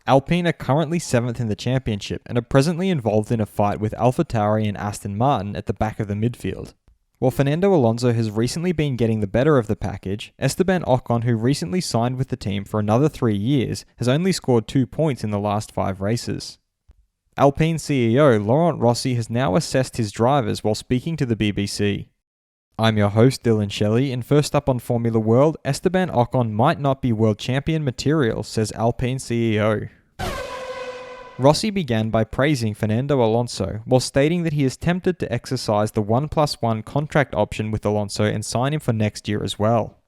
Alpine are currently 7th in the championship and are presently involved in a fight with AlphaTauri and Aston Martin at the back of the midfield. While Fernando Alonso has recently been getting the better of the package, Esteban Ocon, who recently signed with the team for another 3 years, has only scored 2 points in the last 5 races. Alpine CEO Laurent Rossi has now assessed his drivers while speaking to the BBC. I'm your host Dillon Shelley, and first up on Formula World, Esteban Ocon might not be world champion material, says Alpine CEO. Rossi began by praising Fernando Alonso, while stating that he is tempted to exercise the 1+1 contract option with Alonso and sign him for next year as well.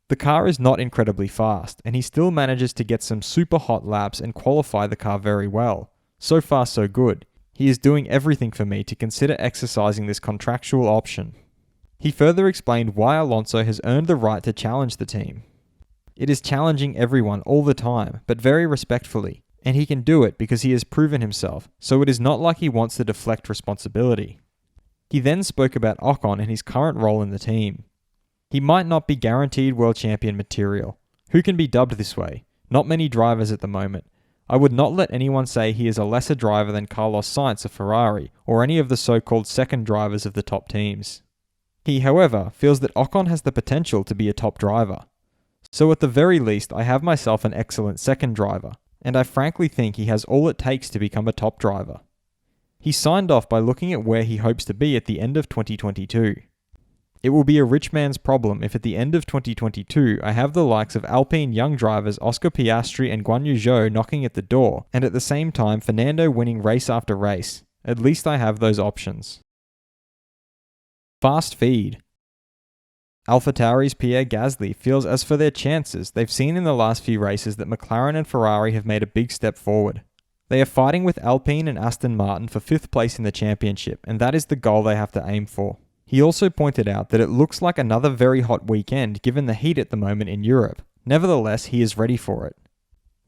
The car is not incredibly fast, and he still manages to get some super hot laps and qualify the car very well. So far so good. He is doing everything for me to consider exercising this contractual option. He further explained why Alonso has earned the right to challenge the team. It is challenging everyone all the time, but very respectfully, and he can do it because he has proven himself, so it is not like he wants to deflect responsibility. He then spoke about Ocon and his current role in the team. He might not be guaranteed world champion material. Who can be dubbed this way? Not many drivers at the moment. I would not let anyone say he is a lesser driver than Carlos Sainz of Ferrari, or any of the so-called second drivers of the top teams. He, however, feels that Ocon has the potential to be a top driver. So at the very least, I have myself an excellent second driver, and I frankly think he has all it takes to become a top driver. He signed off by looking at where he hopes to be at the end of 2022. It will be a rich man's problem if at the end of 2022 I have the likes of Alpine young drivers Oscar Piastri and Guan Yu Zhou knocking at the door, and at the same time Fernando winning race after race. At least I have those options. Fast feed. AlphaTauri's Pierre Gasly feels as for their chances, they've seen in the last few races that McLaren and Ferrari have made a big step forward. They are fighting with Alpine and Aston Martin for 5th place in the championship, and that is the goal they have to aim for. He also pointed out that it looks like another very hot weekend given the heat at the moment in Europe. Nevertheless, he is ready for it.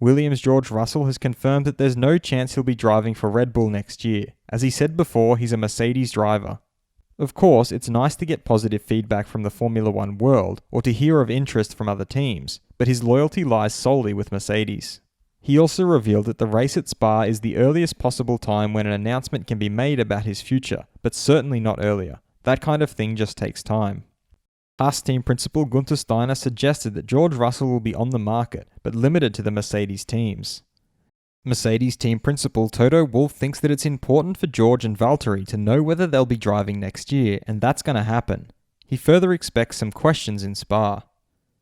Williams' George Russell has confirmed that there's no chance he'll be driving for Red Bull next year. As he said before, he's a Mercedes driver. Of course, it's nice to get positive feedback from the Formula One world, or to hear of interest from other teams, but his loyalty lies solely with Mercedes. He also revealed that the race at Spa is the earliest possible time when an announcement can be made about his future, but certainly not earlier. That kind of thing just takes time. Haas team principal Gunther Steiner suggested that George Russell will be on the market, but limited to the Mercedes teams. Mercedes team principal Toto Wolff thinks that it's important for George and Valtteri to know whether they'll be driving next year, and that's going to happen. He further expects some questions in Spa.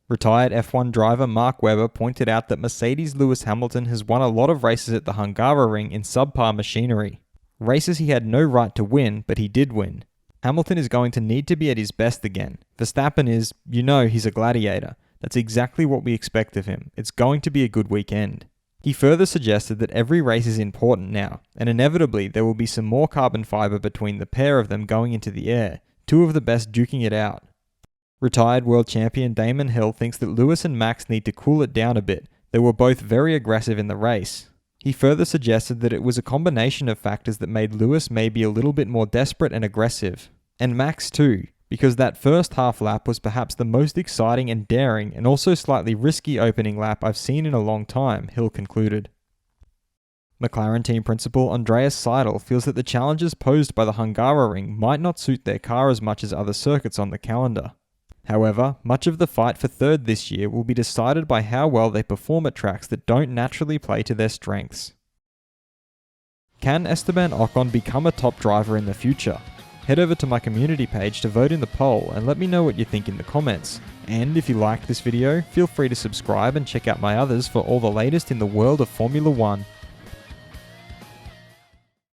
Retired F1 driver Mark Webber pointed out that Mercedes' Lewis Hamilton has won a lot of races at the Hungaroring in subpar machinery. Races he had no right to win, but he did win. Hamilton is going to need to be at his best again. Verstappen is, he's a gladiator. That's exactly what we expect of him. It's going to be a good weekend. He further suggested that every race is important now, and inevitably there will be some more carbon fibre between the pair of them going into the air, 2 of the best duking it out. Retired world champion Damon Hill thinks that Lewis and Max need to cool it down a bit. They were both very aggressive in the race. He further suggested that it was a combination of factors that made Lewis maybe a little bit more desperate and aggressive. And Max too, because that first half lap was perhaps the most exciting and daring and also slightly risky opening lap I've seen in a long time, Hill concluded. McLaren team principal Andreas Seidel feels that the challenges posed by the Hungaroring might not suit their car as much as other circuits on the calendar. However, much of the fight for third this year will be decided by how well they perform at tracks that don't naturally play to their strengths. Can Esteban Ocon become a top driver in the future? Head over to my community page to vote in the poll and let me know what you think in the comments. And if you liked this video, feel free to subscribe and check out my others for all the latest in the world of Formula One.